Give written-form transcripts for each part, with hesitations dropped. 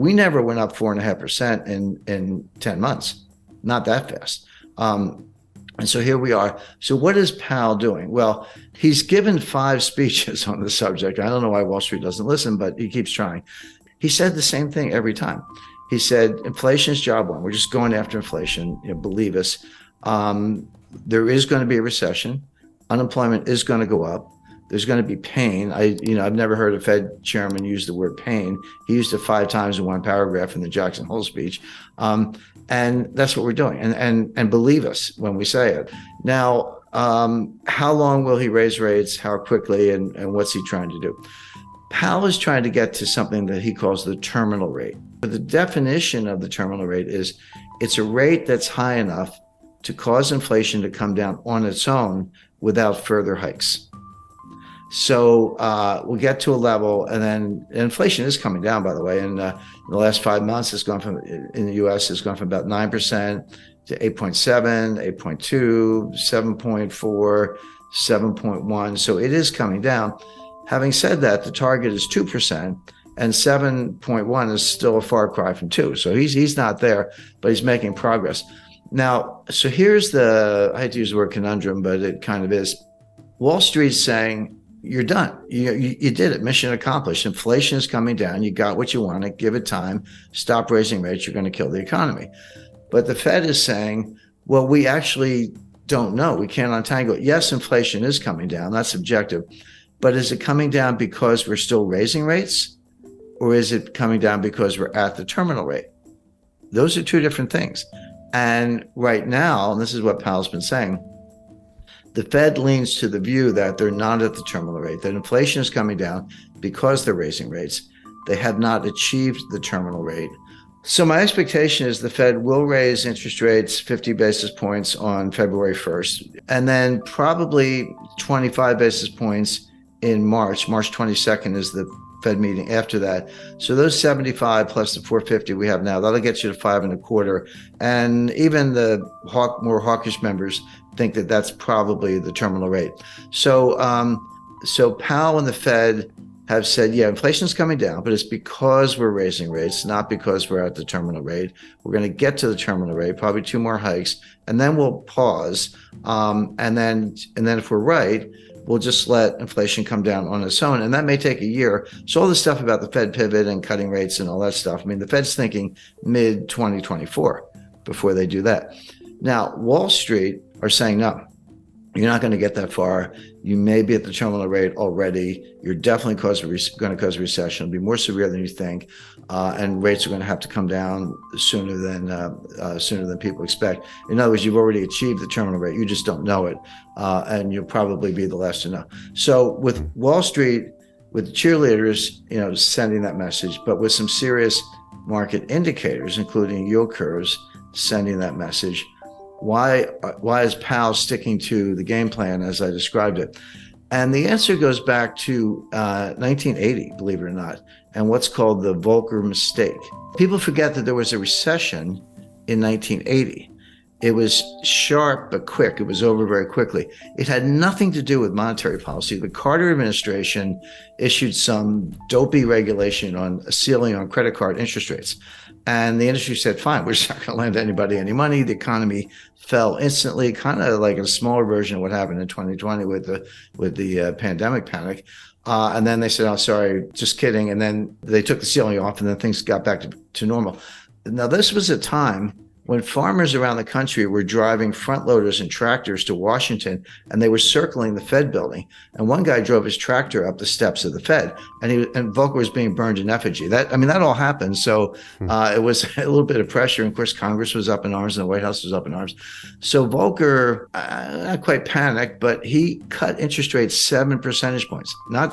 We never went up 4.5% in 10 months, not that fast. And so here we are. So what is Powell doing? Well, he's given 5 speeches on the subject. I don't know why Wall Street doesn't listen, but he keeps trying. He said the same thing every time. He said, inflation is job one. We're just going after inflation. Believe us. There is going to be a recession. Unemployment is going to go up. There's going to be pain. I've never heard a Fed chairman use the word pain. He used it 5 times in one paragraph in the Jackson Hole speech. And that's what we're doing. And believe us when we say it. Now, how long will he raise rates? How quickly? And what's he trying to do? Powell is trying to get to something that he calls the terminal rate. But the definition of the terminal rate is it's a rate that's high enough to cause inflation to come down on its own without further hikes. So we'll get to a level, and then inflation is coming down, by the way. And in the last 5 months, it's gone from, in the U.S., it's gone from about 9% to 8.7, 8.2, 7.4, 7.1. So it is coming down. Having said that, the target is 2%, and 7.1 is still a far cry from 2. So he's not there, but he's making progress. Now, so here's I hate to use the word conundrum, but it kind of is. Wall Street's saying, you're done. You did it. Mission accomplished. Inflation is coming down. You got what you wanted. Give it time. Stop raising rates. You're going to kill the economy. But the Fed is saying, well, we actually don't know. We can't untangle it. Yes, inflation is coming down. That's objective. But is it coming down because we're still raising rates? Or is it coming down because we're at the terminal rate? Those are 2 different things. And right now, and this is what Powell's been saying, the Fed leans to the view that they're not at the terminal rate, that inflation is coming down because they're raising rates. They have not achieved the terminal rate. So my expectation is the Fed will raise interest rates 50 basis points on February 1st, and then probably 25 basis points in March. March 22nd is the Fed meeting after that. So those 75 plus the 450 we have now, that'll get you to 5.25. And even the more hawkish members think that that's probably the terminal rate. So Powell and the Fed have said, yeah, inflation's coming down, but it's because we're raising rates, not because we're at the terminal rate. We're going to get to the terminal rate, probably 2 more hikes, and then we'll pause. And then if we're right, we'll just let inflation come down on its own. And that may take a year. So all this stuff about the Fed pivot and cutting rates and all that stuff, I mean, the Fed's thinking mid-2024 before they do that. Now, Wall Street are saying, no, you're not going to get that far. You may be at the terminal rate already. You're definitely going to cause a recession. It'll be more severe than you think. And rates are going to have to come down sooner than people expect. In other words, you've already achieved the terminal rate. You just don't know it. And you'll probably be the last to know. So with Wall Street, with the cheerleaders, sending that message, but with some serious market indicators, including yield curves, sending that message, why is Powell sticking to the game plan as I described it? And the answer goes back to 1980, believe it or not, and what's called the Volcker mistake. People forget that there was a recession in 1980. It was sharp but quick. It was over very quickly. It had nothing to do with monetary policy. The Carter administration issued some dopey regulation on a ceiling on credit card interest rates. And the industry said, fine, we're just not going to lend anybody any money. The economy fell instantly, kind of like a smaller version of what happened in 2020 with the pandemic panic. And then they said, oh, sorry, just kidding. And then they took the ceiling off, and then things got back to normal. Now, this was a time when farmers around the country were driving front loaders and tractors to Washington, and they were circling the Fed building. And one guy drove his tractor up the steps of the Fed, and Volcker was being burned in effigy. That all happened. So it was a little bit of pressure. And of course, Congress was up in arms and the White House was up in arms. So Volcker, not quite panicked, but he cut interest rates 7 percentage points, not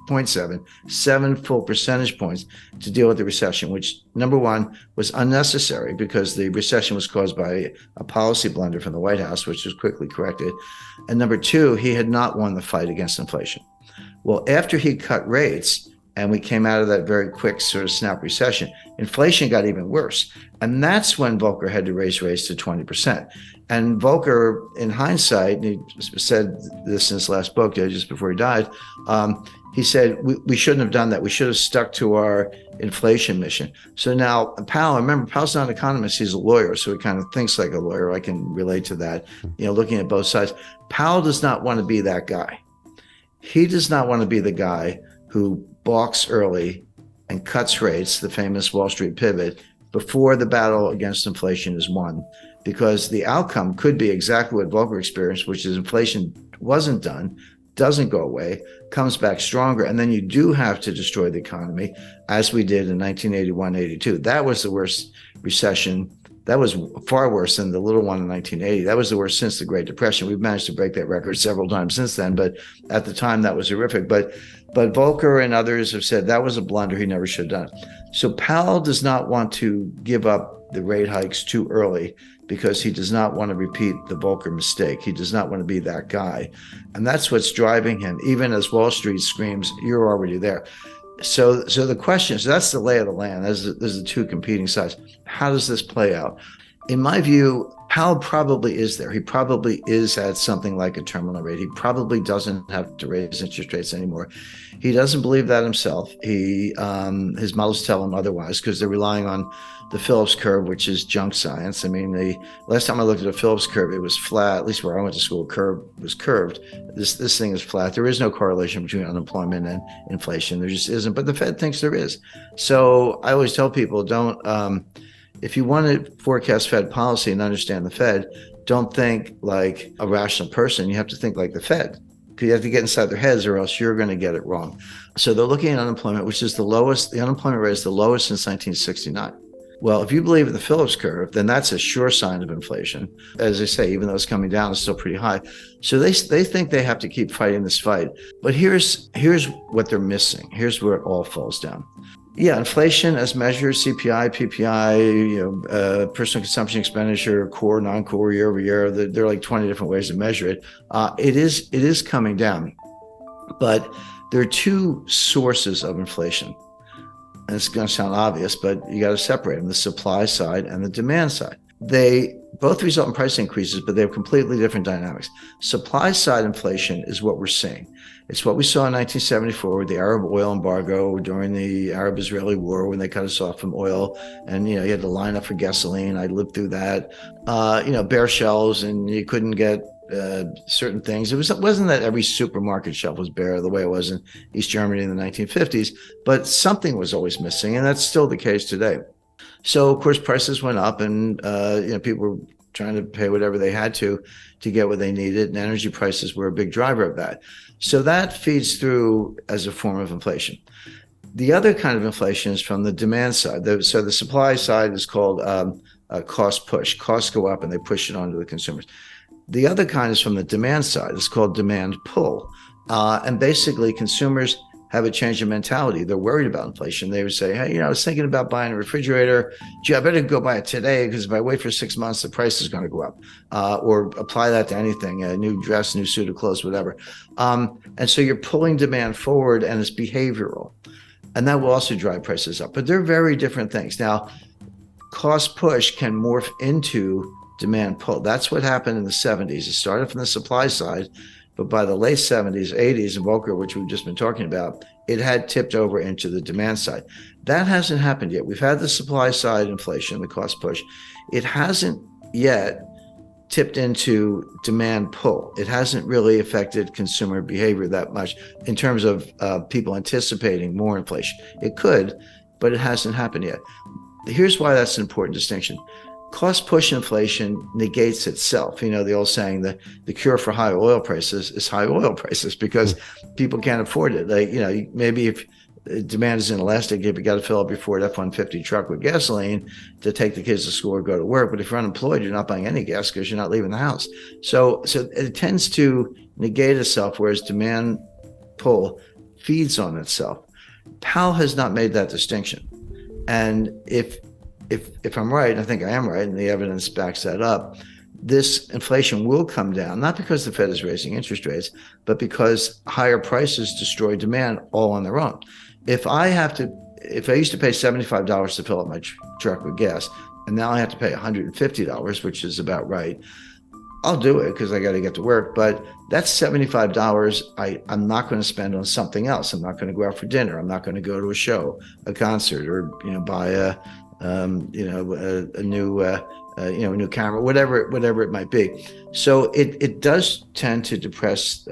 0.7, 7 full percentage points to deal with the recession, which, number one, was unnecessary because the recession was caused by a policy blunder from the White House, which was quickly corrected. And number two, he had not won the fight against inflation. Well, after he cut rates and we came out of that very quick sort of snap recession, inflation got even worse. And that's when Volcker had to raise rates to 20%. And Volcker, in hindsight, and he said this in his last book just before he died, he said we shouldn't have done that. We should have stuck to our inflation mission. So now Powell, remember, Powell's not an economist, he's a lawyer, so he kind of thinks like a lawyer. I can relate to that, looking at both sides. Powell does not want to be that guy. He does not want to be the guy who balks early and cuts rates, the famous Wall Street pivot, before the battle against inflation is won, because the outcome could be exactly what Volcker experienced, which is inflation wasn't done, doesn't go away, comes back stronger, and then you do have to destroy the economy, as we did in 1981-82. That was the worst recession. That was far worse than the little one in 1980. That was the worst since the Great Depression. We've managed to break that record several times since then, but at the time that was horrific. But Volcker and others have said that was a blunder. He never should have done it. So Powell does not want to give up the rate hikes too early because he does not want to repeat the Volcker mistake. He does not want to be that guy. And that's what's driving him, even as Wall Street screams, you're already there. So the question is, that's the lay of the land. There's the two competing sides. How does this play out? In my view, Powell probably is there. He probably is at something like a terminal rate. He probably doesn't have to raise interest rates anymore. He doesn't believe that himself. His models tell him otherwise because they're relying on the Phillips curve, which is junk science. I mean, the last time I looked at a Phillips curve, it was flat. At least where I went to school, curve was curved. This thing is flat. There is no correlation between unemployment and inflation. There just isn't. But the Fed thinks there is. So I always tell people, don't. If you want to forecast Fed policy and understand the Fed, don't think like a rational person. You have to think like the Fed. You have to get inside their heads or else you're going to get it wrong. So they're looking at unemployment, which is the lowest. The unemployment rate is the lowest since 1969. Well, if you believe in the Phillips curve, then that's a sure sign of inflation. As I say, even though it's coming down, it's still pretty high. So they think they have to keep fighting this fight. But here's what they're missing. Here's where it all falls down. Yeah, inflation as measured, CPI, PPI, personal consumption expenditure, core, non-core, year over year. There are like 20 different ways to measure it. It is coming down, but there are two sources of inflation. And it's going to sound obvious, but you got to separate them: the supply side and the demand side. They both result in price increases, but they have completely different dynamics. Supply side inflation is what we're seeing. It's what we saw in 1974 with the Arab oil embargo during the Arab-Israeli war when they cut us off from oil, and you had to line up for gasoline. I lived through that. Bare shelves, and you couldn't get certain things. It wasn't that every supermarket shelf was bare the way it was in East Germany in the 1950s, but something was always missing, and that's still the case today. So of course prices went up, and people were trying to pay whatever they had to get what they needed, and energy prices were a big driver of that. So that feeds through as a form of inflation. The other kind of inflation is from the demand side. So the supply side is called a cost push. Costs go up and they push it onto the consumers. The other kind is from the demand side. It's called demand pull. And basically consumers have a change of mentality. They're worried about inflation. They would say, hey, I was thinking about buying a refrigerator. Gee, I better go buy it today because if I wait for 6 months, the price is going to go up. Or apply that to anything, a new dress, new suit of clothes, whatever. And so you're pulling demand forward, and it's behavioral. And that will also drive prices up. But they're very different things. Now, cost push can morph into demand pull. That's what happened in the 70s. It started from the supply side, but by the late 70s, 80s, and Volcker, which we've just been talking about, it had tipped over into the demand side. That hasn't happened yet. We've had the supply side inflation, the cost push. It hasn't yet tipped into demand pull. It hasn't really affected consumer behavior that much in terms of people anticipating more inflation. It could, but it hasn't happened yet. Here's why that's an important distinction. Cost push inflation negates itself. The old saying that the cure for high oil prices is high oil prices because people can't afford it. Maybe if demand is inelastic, if you got to fill up your Ford F-150 truck with gasoline to take the kids to school or go to work. But if you're unemployed, you're not buying any gas because you're not leaving the house. So it tends to negate itself, whereas demand pull feeds on itself. Powell has not made that distinction. And if I'm right, I think I am right, and the evidence backs that up, this inflation will come down, not because the Fed is raising interest rates, but because higher prices destroy demand all on their own. If I used to pay $75 to fill up my truck with gas, and now I have to pay $150, which is about right, I'll do it because I got to get to work. But that's $75 I'm not going to spend on something else. I'm not going to go out for dinner. I'm not going to go to a show, a concert, or buy a new camera, whatever it might be. So it does tend to depress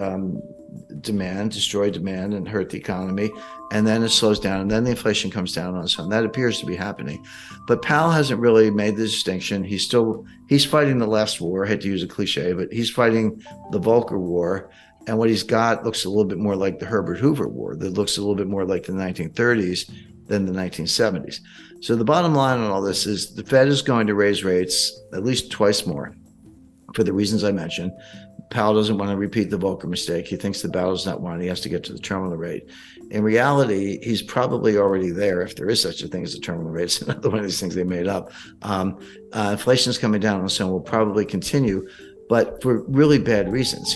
demand, destroy demand, and hurt the economy. And then it slows down, and then the inflation comes down on its own. That appears to be happening. But Powell hasn't really made the distinction. He's fighting the last war. I hate to use a cliche, but he's fighting the Volcker War. And what he's got looks a little bit more like the Herbert Hoover War. That looks a little bit more like the 1930s than the 1970s. So the bottom line on all this is the Fed is going to raise rates at least twice more for the reasons I mentioned. Powell doesn't want to repeat the Volcker mistake. He thinks the battle's not won. He has to get to the terminal rate. In reality, he's probably already there, if there is such a thing as a terminal rate. It's another one of these things they made up. Inflation is coming down, and so will probably continue, but for really bad reasons.